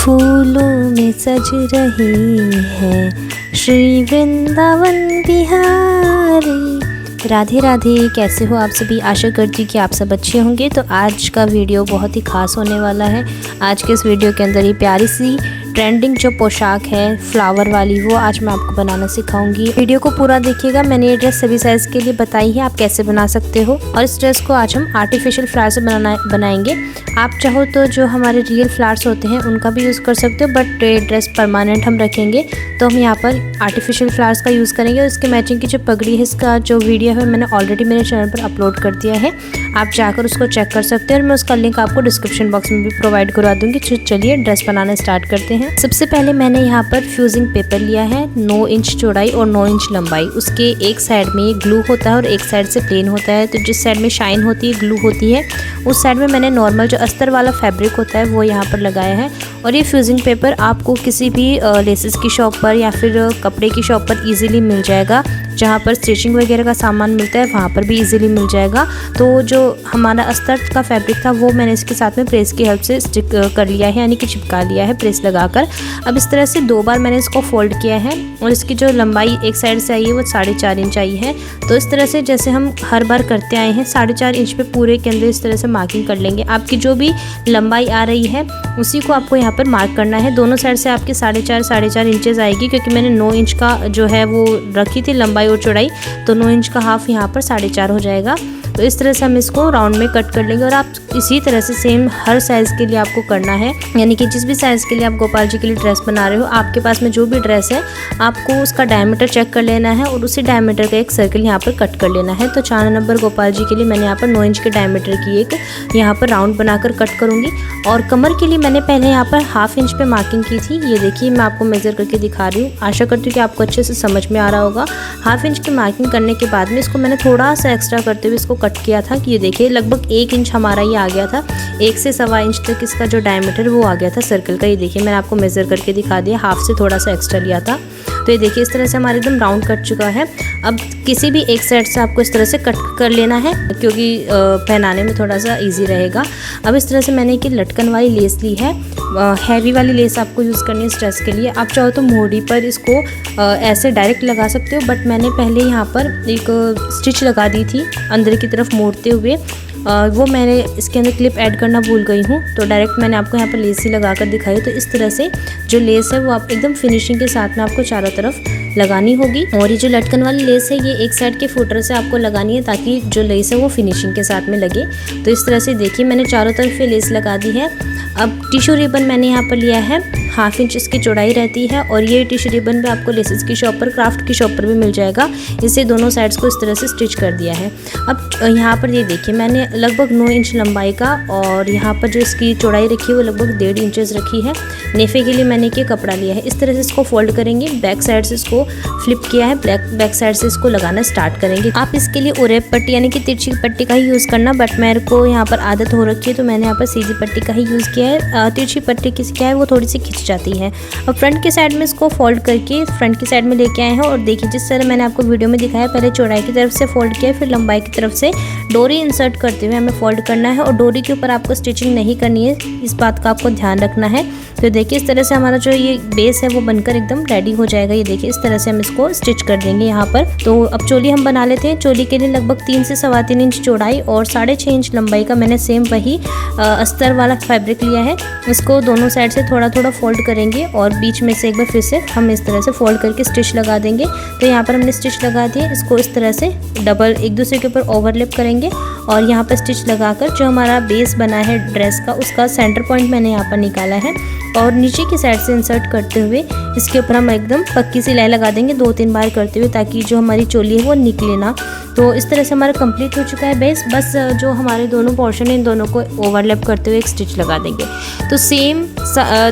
फूलों में सज रही है श्री वृंदावन बिहारी। राधे राधे, कैसे हो आप सभी। आशा करती हूँ कि आप सब अच्छे होंगे। तो आज का वीडियो बहुत ही खास होने वाला है। आज के इस वीडियो के अंदर ये प्यारी सी ट्रेंडिंग जो पोशाक है फ्लावर वाली, वो आज मैं आपको बनाना सिखाऊंगी। वीडियो को पूरा देखिएगा। मैंने ये ड्रेस सभी साइज के लिए बताई है, आप कैसे बना सकते हो। और इस ड्रेस को आज हम आर्टिफिशियल फ्लावर से बनाएंगे। आप चाहो तो जो हमारे रियल फ्लावर्स होते हैं उनका भी यूज़ कर सकते हो, बट ड्रेस परमानेंट हम रखेंगे तो हम यहाँ पर आर्टिफिशियल फ्लावर्स का यूज़ करेंगे। और इसके मैचिंग की जो पगड़ी है, इसका जो वीडियो है मैंने ऑलरेडी मेरे चैनल पर अपलोड कर दिया है, आप जाकर उसको चेक कर सकते हैं। और मैं उसका लिंक आपको डिस्क्रिप्शन बॉक्स में भी प्रोवाइड करवा दूँगी। चलिए ड्रेस बनाना स्टार्ट करते हैं। सबसे पहले मैंने यहाँ पर फ्यूजिंग पेपर लिया है 9 इंच चौड़ाई और 9 इंच लंबाई। उसके एक साइड में ये ग्लू होता है और एक साइड से प्लेन होता है। तो जिस साइड में शाइन होती है, ग्लू होती है, उस साइड में मैंने नॉर्मल जो अस्तर वाला फैब्रिक होता है वो यहाँ पर लगाया है। और ये फ्यूजिंग पेपर आपको किसी भी लेसेस की शॉप पर या फिर कपड़े की शॉप पर इजीली मिल जाएगा। जहाँ पर स्टिचिंग वगैरह का सामान मिलता है वहाँ पर भी इजीली मिल जाएगा। तो जो हमारा अस्तर का फैब्रिक था वो मैंने इसके साथ में प्रेस की हेल्प से स्टिक कर लिया है, यानी कि चिपका लिया है प्रेस लगाकर। अब इस तरह से 2 बार मैंने इसको फोल्ड किया है और इसकी जो लंबाई एक साइड से आई है वो 4.5 इंच आई है। तो इस तरह से जैसे हम हर बार करते आए हैं 4.5 इंच पे पूरे के अंदर इस तरह से मार्किंग कर लेंगे। आपकी जो भी लंबाई आ रही है उसी को आपको यहाँ पर मार्क करना है। दोनों साइड से आपकी 4.5 इंचेस आएगी, क्योंकि मैंने 9 इंच का जो है वो रखी थी लंबाई और चौड़ाई, तो 9 इंच का हाफ यहाँ पर 4.5 हो जाएगा। तो इस तरह से हम इसको राउंड में कट कर लेंगे। और आप इसी तरह से सेम हर साइज़ के लिए आपको करना है, यानी कि जिस भी साइज़ के लिए आप गोपाल जी के लिए ड्रेस बना रहे हो, आपके पास में जो भी ड्रेस है आपको उसका डायमीटर चेक कर लेना है और उसी डायमीटर का एक सर्कल यहाँ पर कट कर लेना है। तो 4 नंबर गोपाल जी के लिए मैंने यहाँ पर 9 इंच के डायमीटर की एक यहाँ पर राउंड बनाकर कट करूँगी। और कमर के लिए मैंने पहले यहाँ पर 1/2 इंच पे मार्किंग की थी। ये देखिए मैं आपको मेज़र करके दिखा रही हूँ। आशा करती हूँ कि आपको अच्छे से समझ में आ रहा होगा। 1/2 इंच की मार्किंग करने के बाद में इसको मैंने थोड़ा सा एक्स्ट्रा करते हुए इसको कट किया था कि ये देखिए लगभग 1 इंच हमारा ये आ गया था। 1 से 1.25 इंच तक इसका जो डायमीटर वो आ गया था सर्कल का। ये देखिए मैंने आपको मेज़र करके दिखा दिया, हाफ से थोड़ा सा एक्स्ट्रा लिया था। तो ये देखिए इस तरह से हमारा एकदम राउंड कट चुका है। अब किसी भी एक साइड से आपको इस तरह से कट कर लेना है, क्योंकि पहनाने में थोड़ा सा इजी रहेगा। अब इस तरह से मैंने एक लटकन वाली लेस ली है, हैवी वाली लेस आपको यूज़ करनी है इस ड्रेस के लिए। आप चाहो तो मोड़ी पर इसको ऐसे डायरेक्ट लगा सकते हो, बट मैंने पहले यहाँ पर एक स्टिच लगा दी थी अंदर की तरफ मोड़ते हुए। वो मैंने इसके अंदर क्लिप ऐड करना भूल गई हूँ, तो डायरेक्ट मैंने आपको यहाँ पर लेस ही लगा कर दिखाई। तो इस तरह से जो लेस है वो आप एकदम फिनिशिंग के साथ में आपको चारों तरफ लगानी होगी। और ये जो लटकन वाली लेस है ये एक साइड के फुटर से आपको लगानी है, ताकि जो लेस है वो फिनिशिंग के साथ में लगे। तो इस तरह से देखिए मैंने चारों तरफ ये लेस लगा दी है। अब टिश्यू रिबन मैंने यहाँ पर लिया है, 1/2 इंच इसकी चौड़ाई रहती है। और ये टिश्यू रिबन भी आपको लेसेस की शॉप पर, क्राफ्ट की शॉप पर भी मिल जाएगा। इसे दोनों साइड्स को इस तरह से स्टिच कर दिया है। अब यहाँ पर ये देखिए मैंने लगभग 9 इंच लंबाई का और यहाँ पर जो इसकी चौड़ाई रखी है वो लगभग 1.5 इंचेस रखी है। नेफे के लिए मैंने ये कपड़ा लिया है। इस तरह से इसको फोल्ड करेंगे, बैक साइड से इसको फ्लिप किया है, बैक साइड से इसको लगाना स्टार्ट करेंगे। आप इसके लिए ओरेप पट्टी यानी कि तिरछी पट्टी का ही यूज़ करना, बट मेरे को यहाँ पर आदत हो रखी है तो मैंने यहाँ पर सीधी पट्टी का ही यूज़ किया है। तिरछी पट्टी किसी क्या है वो थोड़ी सी खिंच जाती है। अब फ्रंट की साइड में इसको फोल्ड करके फ्रंट की साइड में लेके आए हैं। और देखिए जिस तरह मैंने आपको वीडियो में दिखाया, पहले चौड़ाई की तरफ से फोल्ड किया, फिर लंबाई की तरफ से डोरी इंसर्ट करते हुए हमें फोल्ड करना है। और डोरी के ऊपर आपको स्टिचिंग नहीं करनी है, इस बात का आपको ध्यान रखना है। तो देखिए इस तरह से हमारा जो ये बेस है वो बनकर एकदम रेडी हो जाएगा। ये देखिए इस तरह से हम इसको स्टिच कर देंगे यहाँ पर। तो अब चोली हम बना लेते हैं। चोली के लिए लगभग 3 से 3.25 इंच चौड़ाई और 6.5 इंच लंबाई का मैंने सेम वही अस्तर वाला फैब्रिक लिया है। इसको दोनों साइड से थोड़ा थोड़ा फोल्ड करेंगे और बीच में से एक बार फिर से हम इस तरह से फोल्ड करके स्टिच लगा देंगे। तो यहाँ पर हमने स्टिच लगा दिए, इसको इस तरह से डबल एक दूसरे के ऊपर ओवरलैप करेंगे और यहाँ पर स्टिच लगाकर जो हमारा बेस बना है ड्रेस का उसका सेंटर पॉइंट मैंने यहाँ पर निकाला है। और नीचे की साइड से इंसर्ट करते हुए इसके ऊपर हम एकदम पक्की सी लाई लगा देंगे 2-3 बार करते हुए, ताकि जो हमारी चोली है वो निकले ना। तो इस तरह से हमारा कंप्लीट हो चुका है बेस। बस जो हमारे दोनों पोर्शन है इन दोनों को ओवरलैप करते हुए एक स्टिच लगा देंगे। तो सेम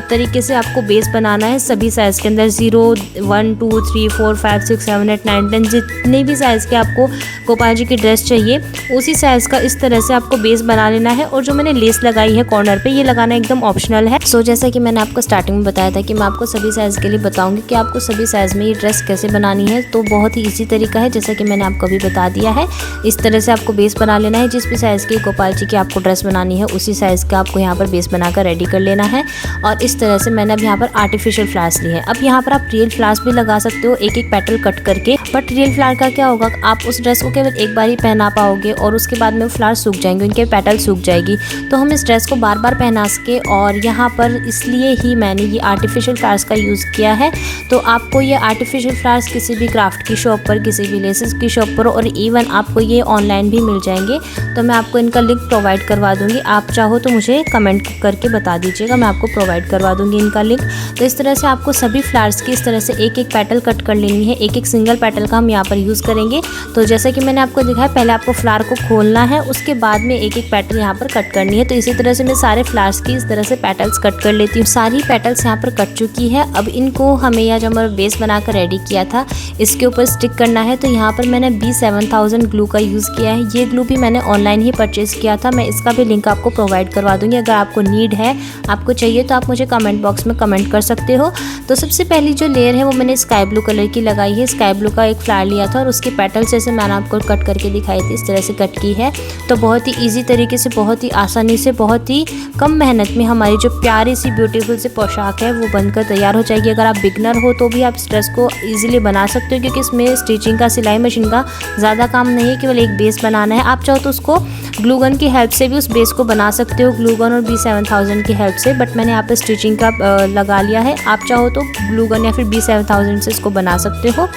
तरीके से आपको बेस बनाना है सभी साइज़ के अंदर, 0, 1, 2, 3, 4, 5, 6, 7, 8, 9, 10 जितने भी साइज़ के आपको गोपाल जी की ड्रेस चाहिए उसी साइज़ का इस तरह से आपको बेस बना लेना है। और जो मैंने लेस लगाई है कॉर्नर पे, ये लगाना एकदम ऑप्शनल है। सो जैसा कि मैंने आपको स्टार्टिंग में बताया था कि मैं आपको सभी साइज़ के लिए बताऊंगी कि आपको सभी साइज़ में ये ड्रेस कैसे बनानी है। तो बहुत ही इजी तरीका है, जैसा कि मैंने आपको अभी बता दिया है। इस तरह से आपको बेस बना लेना है। जिस भी साइज़ की गोपाल जी की आपको ड्रेस बनानी है उसी साइज़ का आपको यहाँ पर बेस बनाकर रेडी कर लेना है। और इस तरह से मैंने अब यहाँ पर आर्टिफिशियल फ्लावर्स लिए हैं। अब यहाँ पर आप रियल फ्लावर्स भी लगा सकते हो, एक एक पेटल कट करके। बट रियल फ्लावर का क्या होगा, आप उस ड्रेस को केवल एक बार ही पहना पाओगे और उसके बाद में फ्लावर सूख जाएंगे, उनके पेटल सूख जाएगी। तो हम इस ड्रेस को बार बार पहना सके, और यहाँ पर इसलिए ही मैंने ये आर्टिफिशियल फ्लावर्स का यूज़ किया है। तो आपको ये आर्टिफिशियल फ्लावर्स किसी भी क्राफ्ट की शॉप पर, किसी भी लेसेस की शॉप पर, और इवन आपको ये ऑनलाइन भी मिल जाएंगे। तो मैं आपको इनका लिंक प्रोवाइड करवा दूँगी, आप चाहो तो मुझे कमेंट करके बता दीजिएगा, मैं आपको प्रोवाइड करवा दूँगी इनका लिंक। तो इस तरह से आपको सभी फ्लावर्स की इस तरह से एक एक पेटल कट कर लेनी है। एक एक सिंगल पेटल का हम यहाँ पर यूज़ करेंगे। तो जैसे कि मैंने आपको दिखाया, पहले आपको फ्लावर को खोलना है, उसके बाद में एक एक पेटल यहाँ पर कट करनी है। तो इसी तरह से मैं सारे फ्लावर्स की इस तरह से पेटल्स कट कर लेती हूँ। सारी पेटल्स यहाँ पर कट चुकी है। अब इनको हमें यह जो हमारा बेस बनाकर रेडी किया था इसके ऊपर स्टिक करना है। तो यहाँ पर मैंने B7000 ग्लू का यूज़ किया है। ये ग्लू भी मैंने ऑनलाइन ही परचेज़ किया था, मैं इसका भी लिंक आपको प्रोवाइड करवा दूँगी। अगर आपको नीड है, आपको चाहिए, तो आप मुझे कमेंट बॉक्स में कमेंट कर सकते हो। तो सबसे पहली जो लेयर है वो मैंने स्काई ब्लू कलर की लगाई है। स्काई ब्लू का एक फ्लावर लिया था और उसके पेटल्स जैसे मैंने आपको कट करके दिखाई थी, इस तरह से कट की है। तो बहुत ही ईजी तरीके से, बहुत ही आसानी से, बहुत ही कम मेहनत में हमारी जो प्यारी सी ब्यूटीफुल सी पोशाक है वो बनकर तैयार हो जाएगी। अगर आप बिगनर हो तो भी आप इस ड्रेस को ईजिली बना सकते हो, क्योंकि इसमें स्टिचिंग का, सिलाई मशीन का ज़्यादा काम नहीं है, केवल एक बेस बनाना है। आप चाहो तो उसको ग्लू गन की हेल्प से भी उस बेस को बना सकते हो, ग्लू गन और B7000 की हेल्प से। बट मैंने यहाँ पर स्टिचिंग का लगा लिया है। आप चाहो तो ग्लू गन या फिर B7000 से इसको बना सकते हो।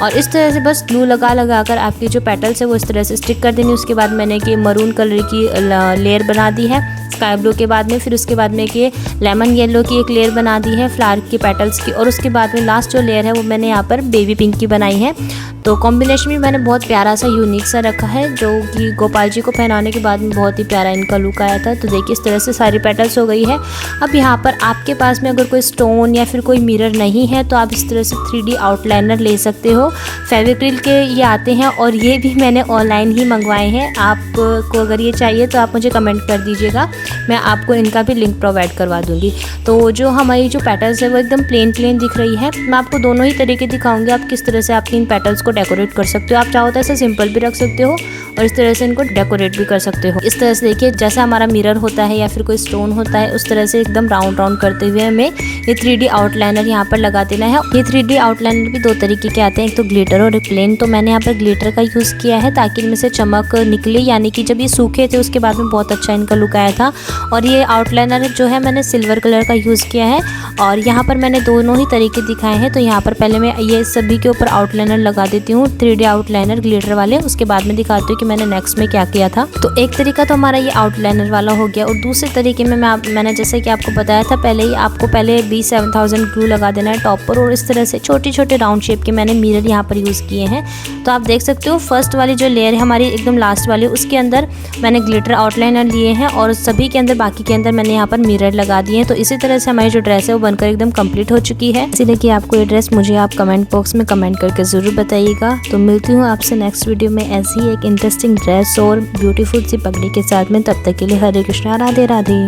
और इस तरह से बस ग्लू लगा कर आपकी जो पेटल्स है वो इस तरह से स्टिक कर देनी। उसके बाद मैंने कि मरून कलर की लेयर बना दी है स्काई ब्लू के बाद में। फिर उसके बाद में कि लेमन येलो की एक लेयर बना दी है फ्लावर की पेटल्स की। और उसके बाद में लास्ट जो लेयर है वो मैंने यहाँ पर बेबी पिंक की बनाई है। तो कॉम्बिनेशन भी मैंने बहुत प्यारा सा यूनिक सा रखा है, जो कि गोपाल जी को पहनाने के बाद में बहुत ही प्यारा इनका लुक आया था। तो देखिए इस तरह से सारी पेटल्स हो गई है। अब यहाँ पर आपके पास में अगर कोई स्टोन या फिर कोई मिरर नहीं है तो आप इस तरह से 3D आउटलाइनर ले सकते हो। फेविक्रिल के ये आते हैं और ये भी मैंने ऑनलाइन ही मंगवाए हैं। आपको अगर ये चाहिए तो आप मुझे कमेंट कर दीजिएगा, मैं आपको इनका भी लिंक प्रोवाइड करवा दूँगी। तो जो हमारी जो पेटल्स है वो एकदम प्लेन दिख रही है। मैं आपको दोनों ही तरीके दिखाऊंगी, आप किस तरह से आपकी इन पेटल्स को डेकोरेट कर सकते हो। आप चाहो तो ऐसे सिंपल भी रख सकते हो और इस तरह से इनको डेकोरेट भी कर सकते हो। इस तरह से देखिए, जैसा हमारा मिरर होता है या फिर कोई स्टोन होता है उस तरह से एकदम राउंड करते हुए हमें ये 3D आउटलाइनर यहाँ पर लगा देना है। ये 3D आउटलाइनर भी दो तरीके के आते हैं, एक तो ग्लिटर और एक प्लेन। तो मैंने यहाँ पर ग्लिटर का यूज़ किया है ताकि इनमें से चमक निकले, यानी कि जब ये सूखे थे उसके बाद में बहुत अच्छा इनका लुक आया था। और ये आउटलाइनर जो है मैंने सिल्वर कलर का यूज़ किया है। और यहाँ पर मैंने दोनों ही तरीके दिखाए हैं। तो यहाँ पर पहले मैं ये सभी के ऊपर आउटलाइनर लगा देती हूँ, 3D आउटलाइनर ग्लिटर वाले। उसके बाद में दिखाती हूँ कि मैंने नेक्स्ट में क्या किया था। तो एक तरीका तो हमारा ये आउटलाइनर वाला हो गया, और दूसरे तरीके में मैंने जैसे कि आपको बताया था पहले ही, आपको पहले B7000 ग्लू लगा देना है टॉप पर। और इस तरह से छोटे राउंड शेप के मैंने मिरर यहाँ पर यूज़ किए हैं। तो आप देख सकते हो फर्स्ट वाली जो लेयर है हमारी एकदम लास्ट वाली, उसके अंदर मैंने ग्लिटर आउटलाइनर लिए हैं और सभी के अंदर, बाकी के अंदर मैंने यहाँ पर मिरर लगा दिए हैं। तो इसी तरह से हमारी जो ड्रेस है वो बनकर एकदम कंप्लीट हो चुकी है। इसीलिए कि आपको ये ड्रेस मुझे आप कमेंट बॉक्स में कमेंट करके ज़रूर बताइएगा। तो मिलती हूँ आपसे नेक्स्ट वीडियो में ऐसी ही एक इंटरेस्टिंग ड्रेस और ब्यूटीफुल सी पगड़ी के साथ में। तब तक के लिए हरे कृष्णा, राधे राधे।